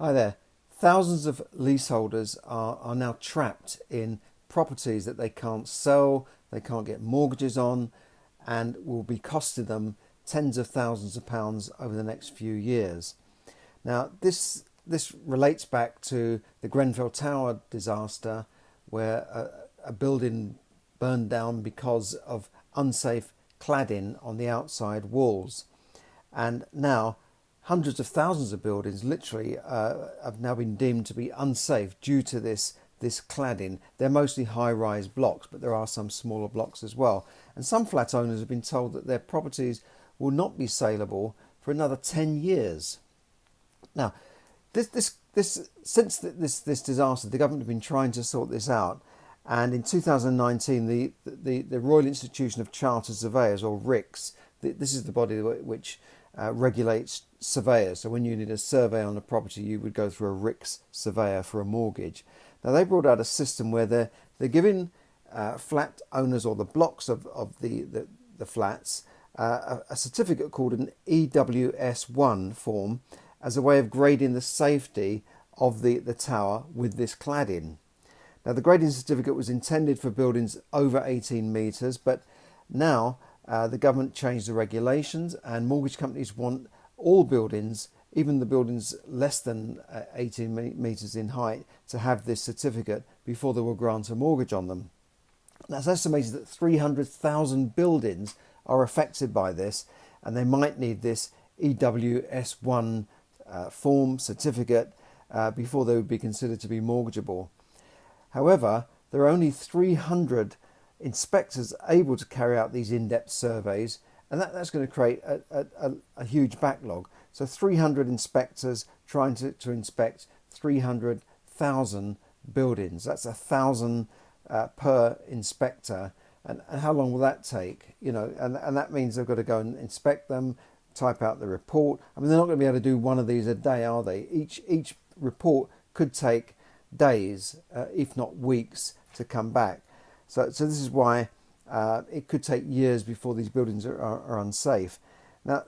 Hi there. Thousands of leaseholders are now trapped in properties that they can't sell, they can't get mortgages on, and will be costing them tens of thousands of pounds over the next few years. Now, this relates back to the Grenfell Tower disaster, where a building burned down because of unsafe cladding on the outside walls. And now hundreds of thousands of buildings literally have now been deemed to be unsafe due to this cladding. They're mostly high-rise blocks, but there are some smaller blocks as well. And some flat owners have been told that their properties will not be saleable for another 10 years. Now, since this disaster, the government have been trying to sort this out. And in 2019, the Royal Institution of Chartered Surveyors, or RICS, this is the body which regulates surveyors. So when you need a survey on a property, you would go through a RICS surveyor for a mortgage. Now they brought out a system where they're giving flat owners, or the blocks of the flats, a certificate called an EWS1 form as a way of grading the safety of the tower with this cladding. Now the grading certificate was intended for buildings over 18 metres, but now the government changed the regulations, and mortgage companies want all buildings, even the buildings less than 18 metres in height, to have this certificate before they will grant a mortgage on them. Now it's estimated that 300,000 buildings are affected by this, and they might need this EWS1 form certificate before they would be considered to be mortgageable. However, there are only 300 inspectors able to carry out these in-depth surveys, and that's going to create a huge backlog. So 300 inspectors trying to inspect 300,000 buildings. That's 1,000 per inspector. And how long will that take? And that means they've got to go and inspect them, type out the report. I mean, they're not going to be able to do one of these a day, are they? Each report could take days, if not weeks, to come back. So this is why it could take years before these buildings are unsafe. Now,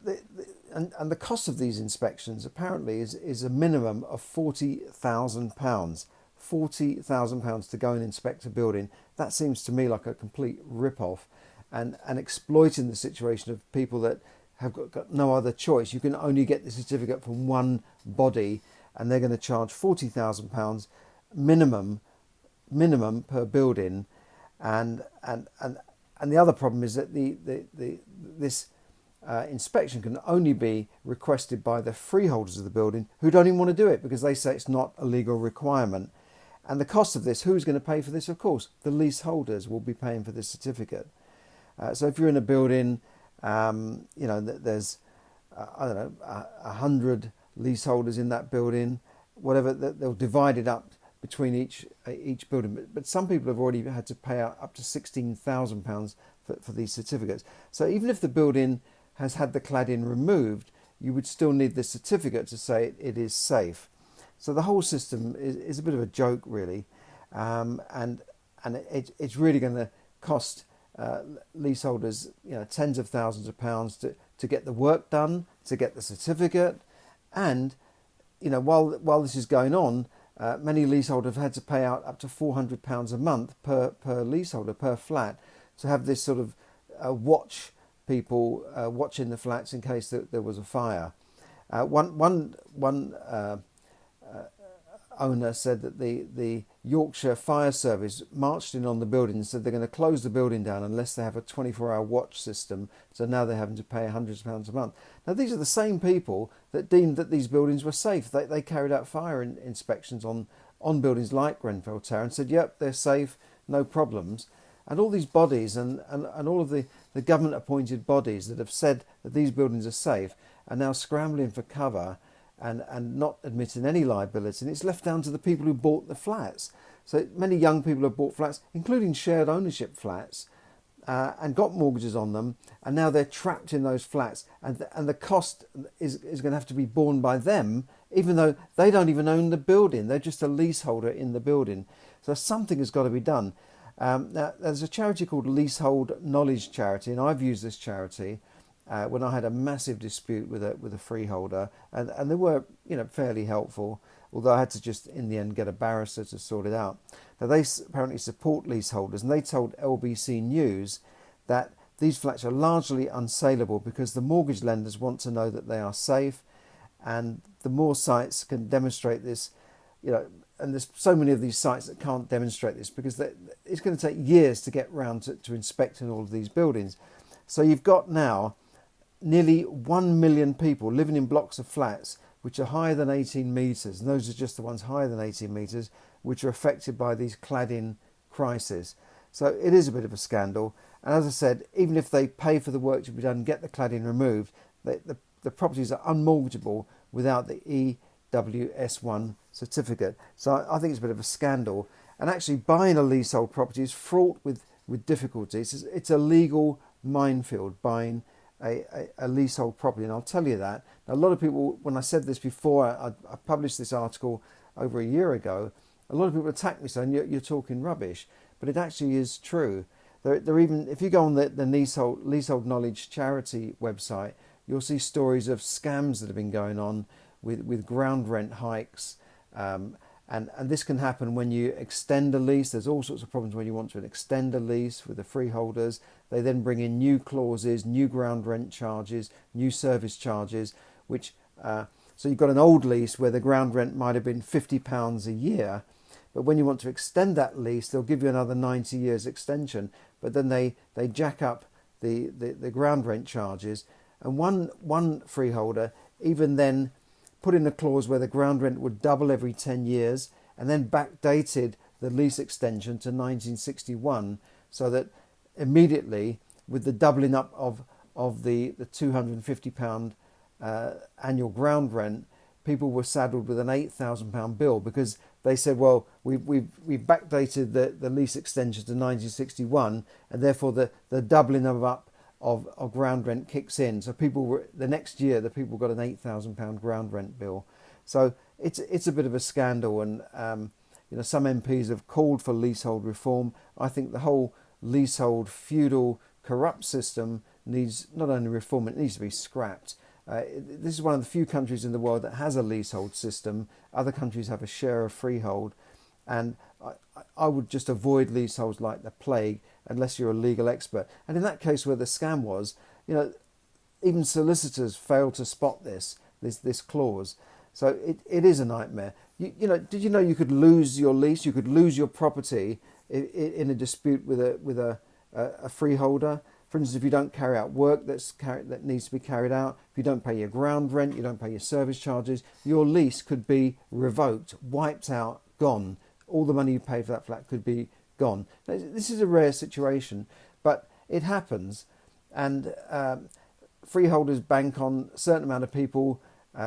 the cost of these inspections apparently is a minimum of £40,000. £40,000 to go and inspect a building. That seems to me like a complete rip-off, and exploiting the situation of people that have got no other choice. You can only get the certificate from one body, and they're going to charge £40,000 minimum per building, and the other problem is that this inspection can only be requested by the freeholders of the building, who don't even want to do it because they say it's not a legal requirement. And the cost of this, who's going to pay for this? Of course, the leaseholders will be paying for this certificate. So if you're in a building, there's 100 leaseholders in that building, whatever, they'll divide it up between each building. But some people have already had to pay out up to £16,000 for these certificates. So even if the building has had the cladding removed, you would still need the certificate to say it is safe. So the whole system is a bit of a joke, really, and it's really going to cost leaseholders tens of thousands of pounds to get the work done, to get the certificate, and while this is going on, many leaseholders have had to pay out up to £400 a month per leaseholder, per flat, to have this sort of watch people watching the flats in case there was a fire. One owner said that the Yorkshire Fire Service marched in on the building and said they're going to close the building down unless they have a 24-hour watch system. So now they're having to pay hundreds of pounds a month. Now these are the same people that deemed that these buildings were safe. They carried out fire inspections on buildings like Grenfell Tower and said, yep, they're safe, no problems. And all these bodies and all of the government appointed bodies that have said that these buildings are safe are now scrambling for cover and not admitting any liability, and it's left down to the people who bought the flats. So many young people have bought flats, including shared ownership flats, and got mortgages on them, and now they're trapped in those flats, and the cost is going to have to be borne by them, even though they don't even own the building. They're just a leaseholder in the building. So something has got to be done. Now, there's a charity called Leasehold Knowledge Charity, and I've used this charity, when I had a massive dispute with a freeholder, and they were, fairly helpful, although I had to just in the end get a barrister to sort it out. Now they apparently support leaseholders, and they told LBC News that these flats are largely unsaleable because the mortgage lenders want to know that they are safe, and the more sites can demonstrate this, and there's so many of these sites that can't demonstrate this because it's going to take years to get round to inspecting all of these buildings. So you've got now nearly 1 million people living in blocks of flats which are higher than 18 metres, and those are just the ones higher than 18 metres, which are affected by these cladding crises. So it is a bit of a scandal. And as I said, even if they pay for the work to be done and get the cladding removed, the properties are unmortgageable without the EWS1 certificate. So I think it's a bit of a scandal. And actually buying a leasehold property is fraught with difficulties. It's a legal minefield, buying a leasehold property, and I'll tell you that. Now, a lot of people, when I said this before, I published this article over a year ago, a lot of people attacked me saying you're talking rubbish, but it actually is true. They're even, if you go on the Leasehold Knowledge charity website, you'll see stories of scams that have been going on with ground rent hikes, and this can happen when you extend a lease. There's all sorts of problems when you want to extend a lease with the freeholders. They then bring in new clauses, new ground rent charges, new service charges, which so you've got an old lease where the ground rent might have been £50 a year, but when you want to extend that lease, they'll give you another 90 years extension, but then they jack up the ground rent charges. And one freeholder even then put in a clause where the ground rent would double every 10 years and then backdated the lease extension to 1961, so that immediately, with the doubling up of the £250 annual ground rent, people were saddled with an £8,000 bill because they said, well, we've backdated the lease extension to 1961, and therefore the doubling up of ground rent kicks in. So the next year the people got an £8,000 ground rent bill. So it's a bit of a scandal, and some MPs have called for leasehold reform. I think the whole leasehold feudal corrupt system needs not only reform, it needs to be scrapped. This is one of the few countries in the world that has a leasehold system. Other countries have a share of freehold, and I would just avoid leaseholds like the plague unless you're a legal expert. And in that case where the scam was, even solicitors failed to spot this clause. So it is a nightmare. Did you know you could lose your lease? You could lose your property in a dispute with a freeholder. For instance, if you don't carry out work that needs to be carried out, if you don't pay your ground rent, you don't pay your service charges, your lease could be revoked, wiped out, gone. All the money you paid for that flat could be gone. This is a rare situation, but it happens, and freeholders bank on a certain amount of people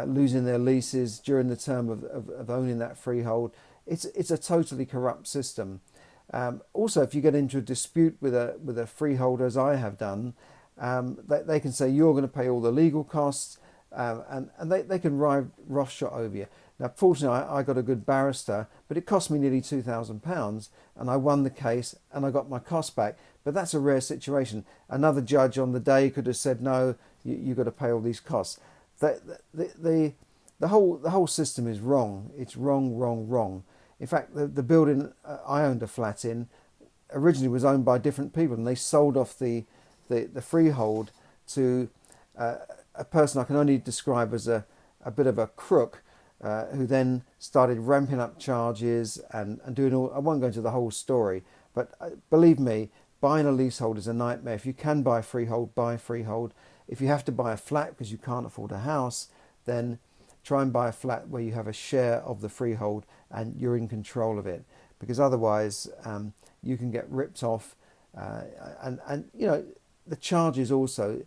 losing their leases during the term of owning that freehold. It's a totally corrupt system. Also, if you get into a dispute with a freeholder, as I have done, they can say you're going to pay all the legal costs, and they can ride roughshod over you. Now, fortunately, I got a good barrister, but it cost me nearly £2,000, and I won the case, and I got my costs back. But that's a rare situation. Another judge on the day could have said, no, you've got to pay all these costs. The whole system is wrong. It's wrong. In fact, the building I owned a flat in originally was owned by different people, and they sold off the freehold to a person I can only describe as a bit of a crook, who then started ramping up charges and doing all. I won't go into the whole story, but believe me, buying a leasehold is a nightmare. If you can buy freehold, buy freehold. If you have to buy a flat because you can't afford a house, then try and buy a flat where you have a share of the freehold and you're in control of it, because otherwise you can get ripped off. And the charges also,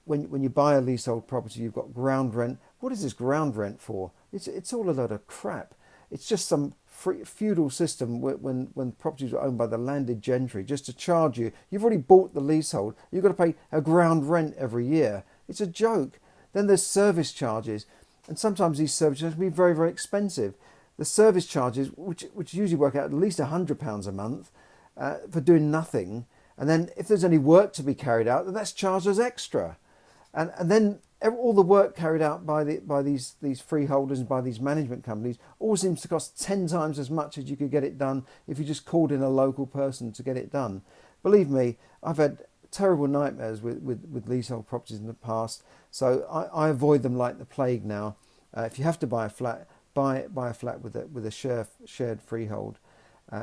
when you buy a leasehold property, you've got ground rent. What is this ground rent for? It's all a load of crap. It's just some feudal system when properties are owned by the landed gentry, just to charge you. You've already bought the leasehold. You've got to pay a ground rent every year. It's a joke. Then there's service charges, and sometimes these service charges can be very, very expensive. The service charges, which usually work out at least £100 a month for doing nothing, and then if there's any work to be carried out, then that's charged as extra. And then all the work carried out by these freeholders and by these management companies all seems to cost 10 times as much as you could get it done if you just called in a local person to get it done. Believe me, I've had terrible nightmares with leasehold properties in the past, so I avoid them like the plague now. If you have to buy a flat, buy a flat with a shared freehold,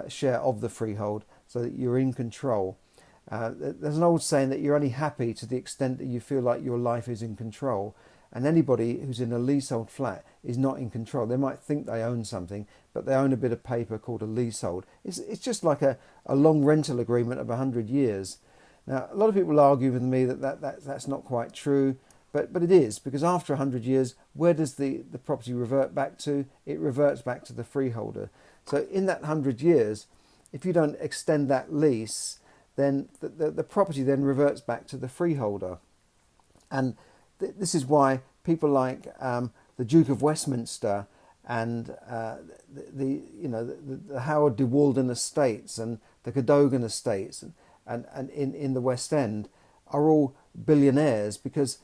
share of the freehold, so that you're in control. There's an old saying that you're only happy to the extent that you feel like your life is in control, and anybody who's in a leasehold flat is not in control. They might think they own something, but they own a bit of paper called a leasehold. It's just like a long rental agreement of 100 years. Now, a lot of people argue with me that's not quite true, but it is, because after 100 years, where does the property revert back to? It reverts back to the freeholder. So in that 100 years, if you don't extend that lease, then the property then reverts back to the freeholder. And this is why people like the Duke of Westminster and the Howard de Walden estates and the Cadogan estates and in the West End are all billionaires, because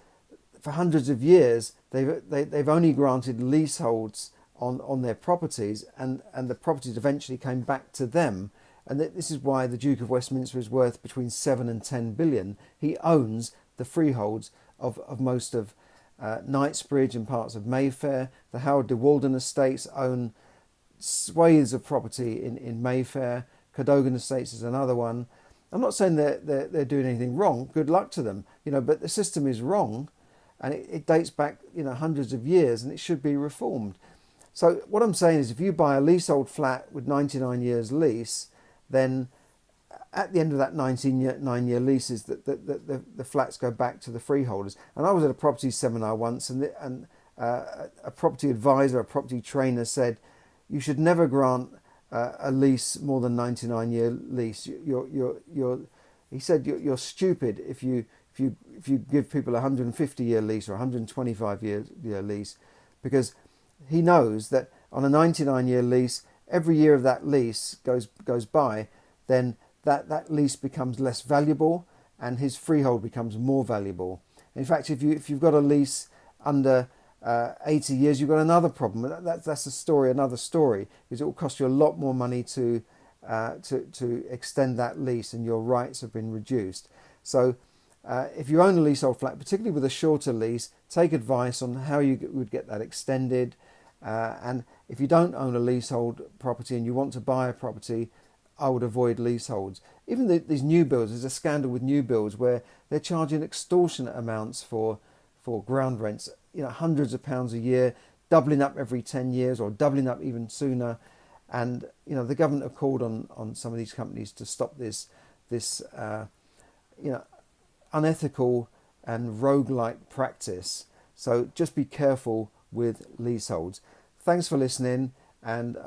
for hundreds of years they've only granted leaseholds on their properties, and the properties eventually came back to them. And this is why the Duke of Westminster is worth between 7 and 10 billion. He owns the freeholds of most of Knightsbridge and parts of Mayfair. The Howard de Walden estates own swathes of property in Mayfair. Cadogan estates is another one. I'm not saying they're doing anything wrong. Good luck to them, but the system is wrong, and it dates back hundreds of years, and it should be reformed. So what I'm saying is, if you buy a leasehold flat with 99 years lease, then at the end of that 9-year lease, is that the flats go back to the freeholders. And I was at a property seminar once, and a property advisor, a property trainer said, you should never grant a lease more than 99-year lease. He said you're stupid if you give people a 150-year lease or a 125-year lease, because he knows that on a 99-year lease, every year of that lease goes by, then that lease becomes less valuable and his freehold becomes more valuable. In fact, if you've got a lease under 80 years, you've got another problem. That's another story, because it will cost you a lot more money to extend that lease, and your rights have been reduced. So if you own a leasehold flat, particularly with a shorter lease, take advice on how you would get that extended. And if you don't own a leasehold property and you want to buy a property, I would avoid leaseholds. Even these new builds, there's a scandal with new builds where they're charging extortionate amounts for ground rents, hundreds of pounds a year, doubling up every 10 years or doubling up even sooner. And the government have called on some of these companies to stop this unethical and roguelike practice. So just be careful with leaseholds. Thanks for listening, and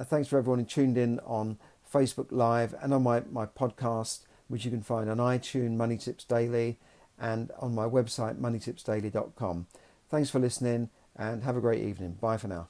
thanks for everyone who tuned in on Facebook Live and on my podcast, which you can find on iTunes, Money Tips Daily, and on my website, moneytipsdaily.com. Thanks for listening, and have a great evening. Bye for now.